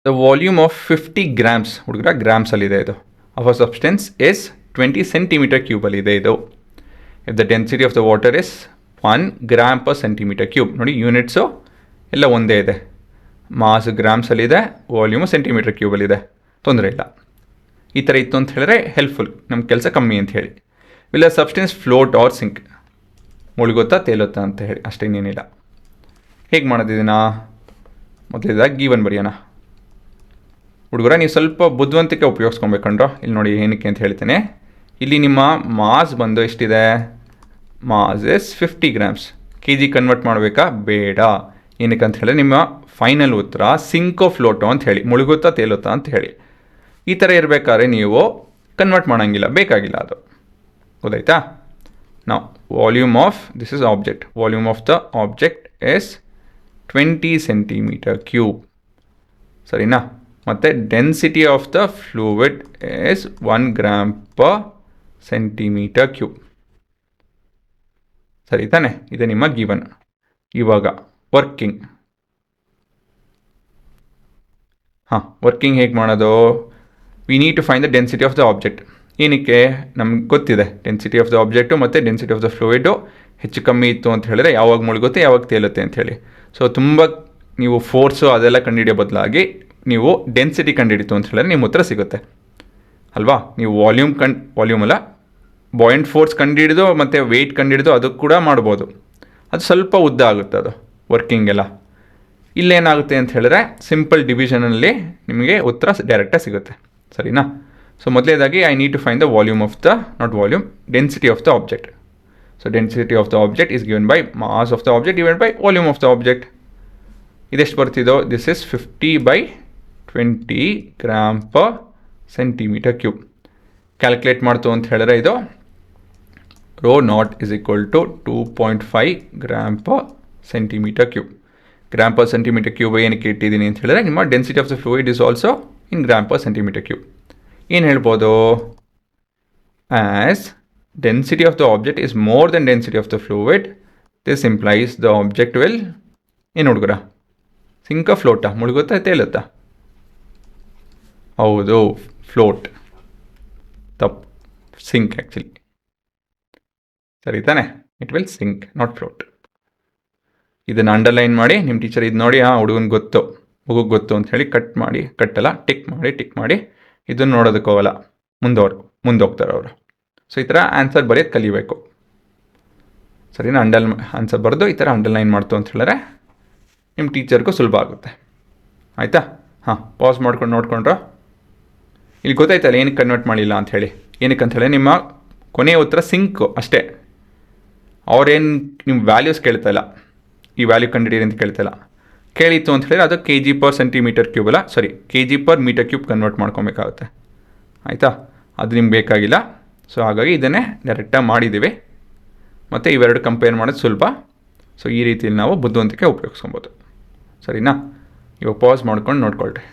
The volume of 50 grams ಹುಡುಗರ ಗ್ರಾಮ್ಸಲ್ಲಿದೆ ಇದು of a substance is 20 cm³ ಇದೆ ಇದು. If the density of the water is 1 gram per cm³. ನೋಡಿ units ಎಲ್ಲ ಒಂದೇ ಇದೆ. ಮಾಸ್ ಗ್ರಾಮ್ಸಲ್ಲಿದೆ, ವಾಲ್ಯೂಮು cm³ಇದೆ, ತೊಂದರೆ ಇಲ್ಲ. ಈ ಥರ ಇತ್ತು ಅಂತ ಹೇಳಿದ್ರೆ ಹೆಲ್ಪ್ಫುಲ್, ನಮ್ಮ ಕೆಲಸ ಕಮ್ಮಿ ಅಂತ ಹೇಳಿ. Will a substance float or sink, ಮುಳುಗುತ್ತಾ ತೇಲುತ್ತಾ ಅಂತ ಹೇಳಿ, ಅಷ್ಟೇನೇನಿಲ್ಲ. ಹೇಗೆ ಮಾಡೋದಿದೆನಾ? ಮೊದಲೇದಾಗಿ ಗೀವನ್ ಬರೆಯೋಣ. ಹುಡುಗರ ನೀವು ಸ್ವಲ್ಪ ಬುದ್ಧಿವಂತಿಕೆ ಉಪಯೋಗಿಸ್ಕೊಬೇಕಂಡ್ರೋ. ಇಲ್ಲಿ ನೋಡಿ ಏನಕ್ಕೆ ಅಂತ ಹೇಳ್ತೇನೆ. ಇಲ್ಲಿ ನಿಮ್ಮ ಮಾಸ್ ಬಂದು ಎಷ್ಟಿದೆ? Mass is 50 grams. kg convert ಮಾಡಬೇಕಾ? ಬೇಡ. ಏನಕ್ಕೆ ಅಂತ ಹೇಳಿದ್ರೆ ನಿಮ್ಮ ಫೈನಲ್ ಉತ್ತರ ಸಿಂಕೋ ಫ್ಲೋಟೋ ಅಂತ ಹೇಳಿ, ಮುಳುಗುತ್ತಾ ತೇಲುತ್ತಾ ಅಂತ ಹೇಳಿ. ಈ ಥರ ಇರಬೇಕಾದ್ರೆ ನೀವು ಕನ್ವರ್ಟ್ ಮಾಡೋಂಗಿಲ್ಲ, ಬೇಕಾಗಿಲ್ಲ ಅದು. ಗೊತ್ತಾಯ್ತಾ? ನಾವು volume of this is object, volume of the object is 20 cm³. ಸರಿನಾ? ಮತ್ತು density of the fluid is 1 gram per cm³. ಸರಿ ತಾನೆ? ಇದೆ ನಿಮ್ಮ ಗಿವನ್. ಇವಾಗ ವರ್ಕಿಂಗ್. ವರ್ಕಿಂಗ್ ಹೇಗೆ ಮಾಡೋದು? We need to find the density of the object. ಏನಕ್ಕೆ? ನಮ್ಗೆ ಗೊತ್ತಿದೆ ಡೆನ್ಸಿಟಿ ಆಫ್ ದ ಆಬ್ಜೆಕ್ಟು ಮತ್ತು ಡೆನ್ಸಿಟಿ ಆಫ್ ದ ಫ್ಲೂಯಿಡು ಹೆಚ್ಚು ಕಮ್ಮಿ ಇತ್ತು ಅಂತ ಹೇಳಿದ್ರೆ ಯಾವಾಗ ಮುಳುಗುತ್ತೆ ಯಾವಾಗ ತೇಲುತ್ತೆ ಅಂಥೇಳಿ. ಸೊ ತುಂಬ ನೀವು ಫೋರ್ಸು ಅದೆಲ್ಲ ಕಂಡುಹಿಡಿಯೋ ಬದಲಾಗಿ ನೀವು ಡೆನ್ಸಿಟಿ ಕಂಡುಹಿಡಿತು ಅಂತ ಹೇಳಿದ್ರೆ ನಿಮ್ಮ ಉತ್ತರ ಸಿಗುತ್ತೆ ಅಲ್ವಾ? ನೀವು ವಾಲ್ಯೂಮ್ ಅಲ್ಲ, ಬಾಯಿಂಟ್ ಫೋರ್ಸ್ ಕಂಡುಹಿಡಿದು ಮತ್ತು ವೆಯ್ಟ್ ಕಂಡುಹಿಡಿದು ಅದು ಕೂಡ ಮಾಡ್ಬೋದು. ಅದು ಸ್ವಲ್ಪ ಉದ್ದ ಆಗುತ್ತೆ ಅದು ವರ್ಕಿಂಗ್ ಎಲ್ಲ. ಇಲ್ಲೇನಾಗುತ್ತೆ ಅಂತ ಹೇಳಿದ್ರೆ ಸಿಂಪಲ್ ಡಿವಿಷನಲ್ಲಿ ನಿಮಗೆ ಉತ್ತರ ಡೈರೆಕ್ಟಾಗಿ ಸಿಗುತ್ತೆ. ಸರಿನಾ? ಸೊ ಮೊದಲೇದಾಗಿ I need to find the volume of the, not volume, density of the object. So density of the object is given by mass of the object divide by volume of the object. ಇದೆಷ್ಟು ಬರ್ತಿದೋ? This is 50/20 gram per cm³. Calculate ಮಾಡ್ತು ಅಂತ ಹೇಳಿದ್ರೆ ಇದು ρ0 is equal to 2.5 gram per cm³. Gram per cm³ ಏನಕ್ಕೆ ಇಟ್ಟಿದ್ದೀನಿ ಅಂತ ಹೇಳಿದ್ರೆ ನಿಮ್ಮ density of the fluid is also in gram per cm³. ಏನು ಹೇಳ್ಬೋದು? As density of the object is more than density of the fluid, this implies the object will ಏನು ಹುಡುಗರ? ಸಿಂಕ ಫ್ಲೋಟಾ? ಮುಳುಗುತ್ತಾ ತೇಲುತ್ತಾ? ಹೌದು, ಫ್ಲೋಟ್. ತಪ್ಪು, ಸಿಂಕ್ ಆ್ಯಕ್ಚುಲಿ. ಸರಿ ತಾನೆ? It will sink, not float. ಇದನ್ನು underline ಮಾಡಿ. ನಿಮ್ಮ ಟೀಚರ್ ಇದು ನೋಡಿ, ಹುಡುಗನಿಗೆ ಗೊತ್ತು, ಮಗುಗೆ ಗೊತ್ತು ಅಂತ ಹೇಳಿ ಕಟ್ಟಲ್ಲ, ಟಿಕ್ ಮಾಡಿ ಇದನ್ನು ನೋಡೋದಕ್ಕೆ ಹೋಗಲ್ಲ, ಮುಂದೋಗ್ತಾರೆ ಅವರು. ಸೊ ಈ ಥರ ಆನ್ಸರ್ ಬರೆಯೋದು ಕಲಿಬೇಕು. ಸರಿನಾ? ಆನ್ಸರ್ ಬರೆದು ಈ ಥರ ಅಂಡರ್ಲೈನ್ ಮಾಡ್ತು ಅಂತ ಹೇಳಿದ್ರೆ ನಿಮ್ಮ ಟೀಚರ್ಗೂ ಸುಲಭ ಆಗುತ್ತೆ. ಆಯಿತಾ? ಪಾಸ್ ಮಾಡ್ಕೊಂಡು ನೋಡ್ಕೊಂಡ್ರ ಇಲ್ಲಿ ಗೊತ್ತಾಯ್ತಲ್ಲ ಏನಕ್ಕೆ ಕನ್ವರ್ಟ್ ಮಾಡಿಲ್ಲ ಅಂಥೇಳಿ. ಏನಕ್ಕೆ ಅಂಥೇಳಿ ನಿಮ್ಮ ಕೊನೆಯ ಉತ್ತರ ಸಿಂಕು ಅಷ್ಟೇ. ಅವ್ರೇನು ನಿಮ್ಮ ವ್ಯಾಲ್ಯೂಸ್ ಕೇಳ್ತಾಯಿಲ್ಲ, ಈ ವ್ಯಾಲ್ಯೂ ಕಂಡುಹಿಡಿಯಿರಿ ಅಂತ ಕೇಳ್ತಾಯಿಲ್ಲ. ಕೇಳಿತ್ತು ಅಂತ ಹೇಳಿದ್ರೆ ಅದು kg per cm³ ಅಲ್ಲ, ಸಾರಿ kg per m³ ಕನ್ವರ್ಟ್ ಮಾಡ್ಕೊಬೇಕಾಗುತ್ತೆ. ಆಯಿತಾ? ಅದು ನಿಮ್ಗೆ ಬೇಕಾಗಿಲ್ಲ. ಸೊ ಹಾಗಾಗಿ ಇದನ್ನೇ ಡೈರೆಕ್ಟಾಗಿ ಮಾಡಿದ್ದೀವಿ. ಮತ್ತು ಇವೆರಡು ಕಂಪೇರ್ ಮಾಡೋದು ಸುಲಭ. ಸೊ ಈ ರೀತಿಯಲ್ಲಿ ನಾವು ಬುದ್ಧಿವಂತಿಕೆ ಉಪಯೋಗಿಸ್ಕೊಬೋದು. ಸರಿನಾ? ಇವಾಗ ಪಾಸ್ ಮಾಡ್ಕೊಂಡು ನೋಡ್ಕೊಳ್ರಿ.